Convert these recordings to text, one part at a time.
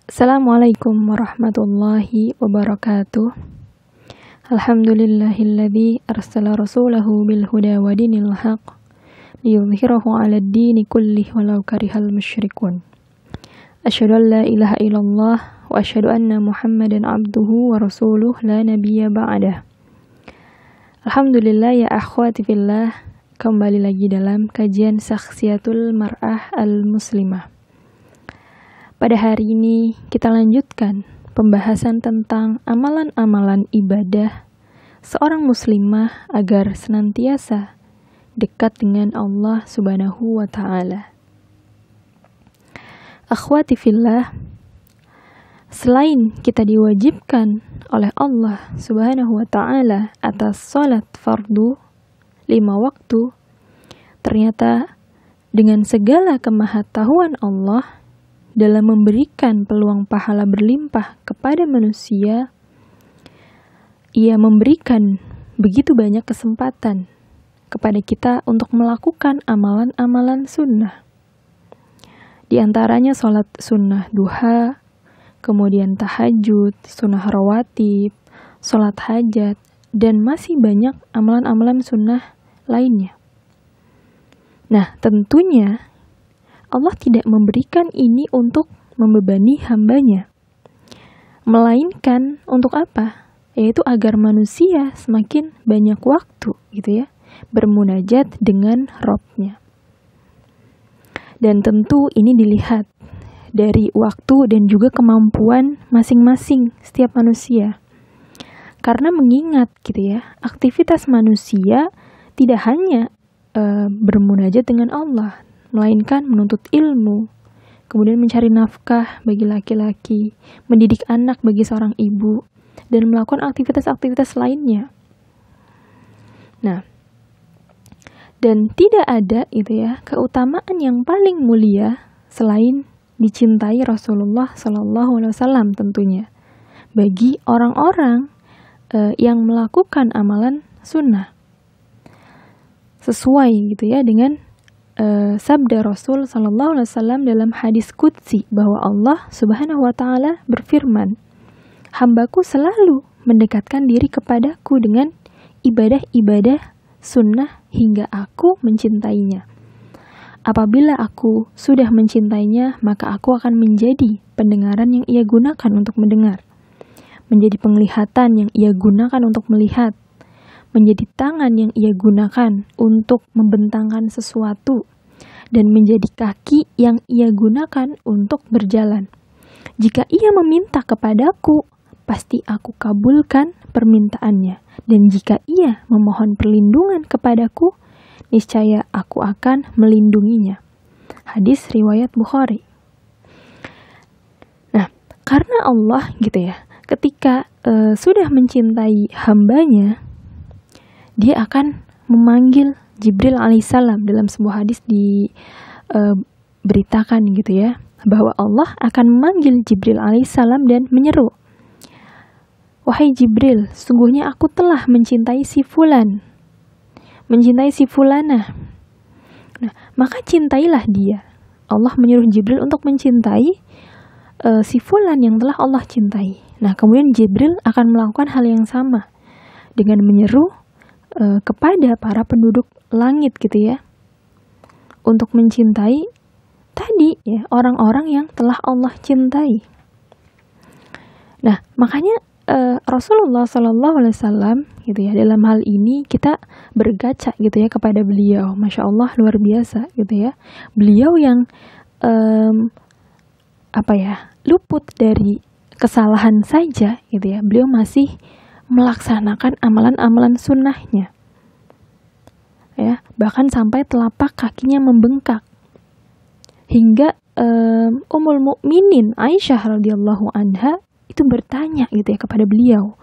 Assalamualaikum warahmatullahi wabarakatuh. Alhamdulillahilladzi arsala rasulahu bil huda wa dinil haq liyudhhirahu 'alad dini kullih walau karihal musyrikun. Asyhadu an la ilaha illallah wa asyhadu anna Muhammadan abduhu wa rasuluh la nabiyya ba'dah. Alhamdulillah ya akhwati fillah, kembali lagi dalam kajian Syakhsiyatul Mar'ah al-Muslimah. Pada hari ini kita lanjutkan pembahasan tentang amalan-amalan ibadah seorang muslimah agar senantiasa dekat dengan Allah Subhanahu wa Ta'ala. Akhwati fillah, selain kita diwajibkan oleh Allah Subhanahu wa Ta'ala atas salat fardu 5 waktu, ternyata dengan segala kemahatauan Allah dalam memberikan peluang pahala berlimpah kepada manusia, Ia memberikan begitu banyak kesempatan kepada kita untuk melakukan amalan-amalan sunnah. Di antaranya sholat sunnah duha, kemudian tahajud, sunnah rawatib, sholat hajat, dan masih banyak amalan-amalan sunnah lainnya. Nah, tentunya Allah tidak memberikan ini untuk membebani hambanya, melainkan untuk apa? Yaitu agar manusia semakin banyak waktu bermunajat dengan Rabb-nya. Dan tentu ini dilihat dari waktu dan juga kemampuan masing-masing setiap manusia. Karena mengingat aktivitas manusia tidak hanya bermunajat dengan Allah, melainkan menuntut ilmu, kemudian mencari nafkah bagi laki-laki, mendidik anak bagi seorang ibu, dan melakukan aktivitas-aktivitas lainnya. Nah, dan tidak ada keutamaan yang paling mulia selain dicintai Rasulullah SAW tentunya bagi orang-orang yang melakukan amalan sunnah sesuai dengan sabda Rasul Sallallahu Alaihi Wasallam dalam hadis qudsi bahwa Allah Subhanahu Wa Taala berfirman, hambaku selalu mendekatkan diri kepadaku dengan ibadah-ibadah sunnah hingga aku mencintainya. Apabila aku sudah mencintainya, maka aku akan menjadi pendengaran yang ia gunakan untuk mendengar, menjadi penglihatan yang ia gunakan untuk melihat, menjadi tangan yang ia gunakan untuk membentangkan sesuatu, dan menjadi kaki yang ia gunakan untuk berjalan. Jika ia meminta kepadaku, pasti aku kabulkan permintaannya. Dan jika ia memohon perlindungan kepadaku, niscaya aku akan melindunginya. Hadis riwayat Bukhari. Nah, karena Allah ketika sudah mencintai hambanya, Dia akan memanggil Jibril alaihissalam. Dalam sebuah hadis diberitakan bahwa Allah akan memanggil Jibril alaihissalam dan menyeru, wahai Jibril, sungguhnya aku telah mencintai si fulan, mencintai si fulanah. Nah, maka cintailah dia. Allah menyuruh Jibril untuk mencintai si fulan yang telah Allah cintai. Nah, kemudian Jibril akan melakukan hal yang sama dengan menyeru kepada para penduduk langit untuk mencintai orang-orang yang telah Allah cintai. Nah, makanya Rasulullah SAW dalam hal ini kita bergaca kepada beliau. Masya Allah, luar biasa Beliau yang luput dari kesalahan saja beliau masih melaksanakan amalan-amalan sunnahnya, bahkan sampai telapak kakinya membengkak, hingga Ummul Mukminin Aisyah radhiyallahu anha itu bertanya kepada beliau,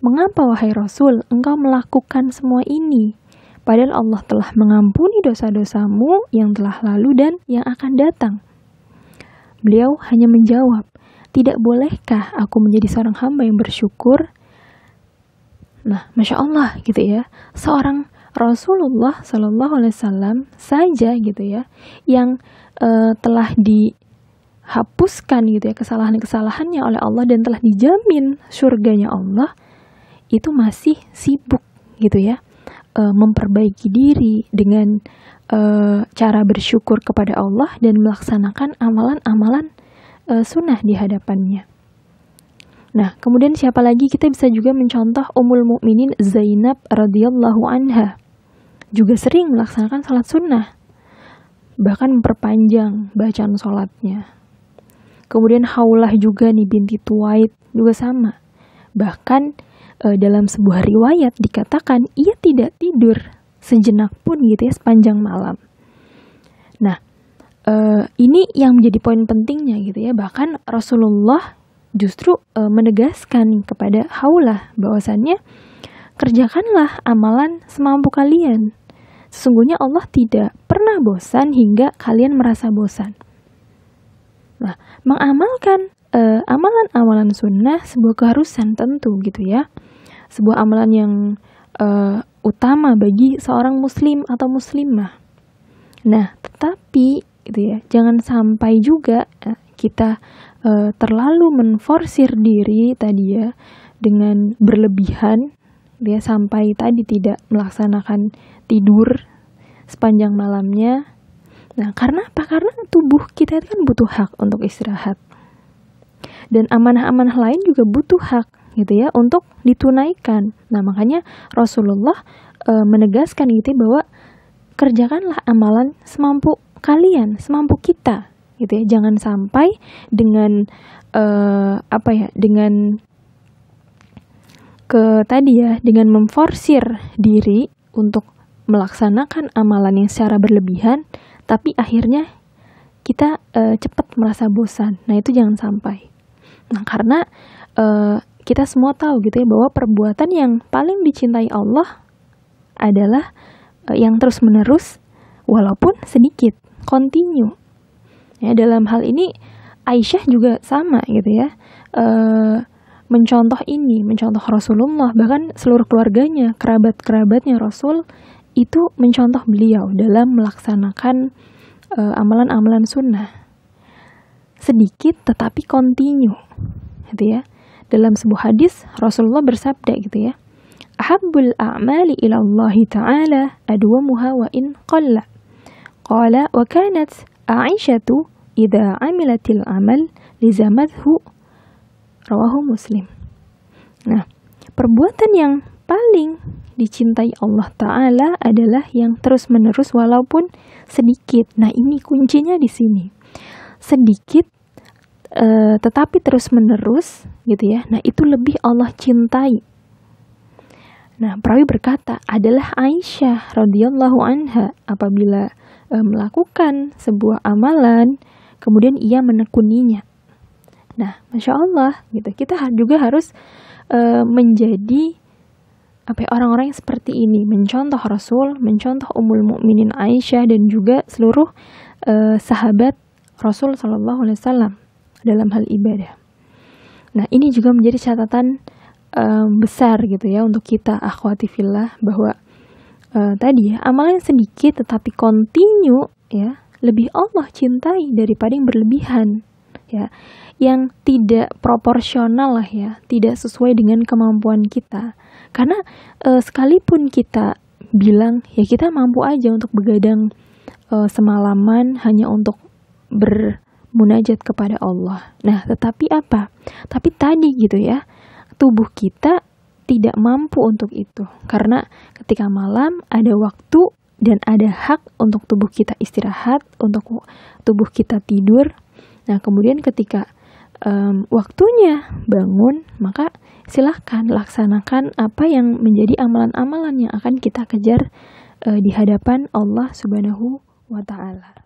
mengapa wahai Rasul engkau melakukan semua ini, padahal Allah telah mengampuni dosa-dosamu yang telah lalu dan yang akan datang. Beliau hanya menjawab, tidak bolehkah aku menjadi seorang hamba yang bersyukur? Nah, Masya Allah seorang Rasulullah Sallallahu Alaihi Wasallam saja yang telah dihapuskan gitu ya kesalahan-kesalahannya oleh Allah dan telah dijamin surganya Allah, itu masih sibuk gitu ya, memperbaiki diri dengan cara bersyukur kepada Allah dan melaksanakan amalan-amalan sunnah di hadapannya. Nah, kemudian siapa lagi? Kita bisa juga mencontoh Ummul Mukminin Zainab radhiyallahu anha. Juga sering melaksanakan salat sunnah, bahkan memperpanjang bacaan salatnya. Kemudian Haulah juga nih binti Tuwaid juga sama. Bahkan dalam sebuah riwayat dikatakan ia tidak tidur sejenak pun gitu ya sepanjang malam. Nah, ini yang menjadi poin pentingnya gitu ya. Bahkan Rasulullah justru menegaskan kepada Haulah bahwasannya kerjakanlah amalan semampu kalian. Sesungguhnya Allah tidak pernah bosan hingga kalian merasa bosan. Nah, mengamalkan amalan-amalan sunnah sebuah keharusan tentu gitu ya. Sebuah amalan yang utama bagi seorang muslim atau muslimah. Nah, tetapi gitu ya, jangan sampai juga kita terlalu menforsir diri tadi ya dengan berlebihan dia sampai tadi tidak melaksanakan tidur sepanjang malamnya. Nah, karena apa? Karena tubuh kita itu kan butuh hak untuk istirahat. Dan amanah-amanah lain juga butuh hak gitu ya untuk ditunaikan. Nah, makanya Rasulullah menegaskan gitu bahwa kerjakanlah amalan semampu kalian, semampu kita gitu ya. Jangan sampai dengan dengan dengan memforsir diri untuk melaksanakan amalan yang secara berlebihan, tapi akhirnya kita cepat merasa bosan. Nah, itu jangan sampai. Nah, karena kita semua tahu gitu ya bahwa perbuatan yang paling dicintai Allah adalah yang terus-menerus walaupun sedikit, continue. Ya, dalam hal ini Aisyah juga sama gitu ya. Mencontoh Rasulullah, bahkan seluruh keluarganya, kerabat-kerabatnya Rasul itu mencontoh beliau dalam melaksanakan amalan-amalan sunnah. Sedikit tetapi continue gitu ya. Dalam sebuah hadis Rasulullah bersabda gitu ya, ahabbul a'mali ila Allah ta'ala adwamuha wa in qalla. Qala wa kanat Aisyatu idza amilatil amal lizamathu, rawahu Muslim. Nah, perbuatan yang paling dicintai Allah Ta'ala adalah yang terus-menerus walaupun sedikit. Nah, ini kuncinya di sini. Sedikit tetapi terus-menerus gitu ya. Nah, itu lebih Allah cintai. Nah, perawi berkata adalah Aisyah radhiyallahu anha apabila melakukan sebuah amalan kemudian ia menekuninya. Nah, Masya Allah gitu. Kita juga harus menjadi orang-orang yang seperti ini, mencontoh Rasul, mencontoh Ummul Mukminin Aisyah dan juga seluruh sahabat Rasul Shallallahu Alaihi Wasallam dalam hal ibadah. Nah, ini juga menjadi catatan besar gitu ya untuk kita akhwati fillah bahwa tadi ya amalan sedikit tetapi continue ya lebih Allah cintai daripada yang berlebihan ya, yang tidak proporsional lah ya, tidak sesuai dengan kemampuan kita. Karena sekalipun kita bilang ya kita mampu aja untuk begadang semalaman hanya untuk bermunajat kepada Allah. Nah, tetapi apa? Tapi tadi gitu ya, tubuh kita tidak mampu untuk itu. Karena ketika malam ada waktu dan ada hak untuk tubuh kita istirahat, untuk tubuh kita tidur. Nah, kemudian ketika waktunya bangun, maka silahkan laksanakan apa yang menjadi amalan-amalan yang akan kita kejar di hadapan Allah Subhanahu wa Ta'ala.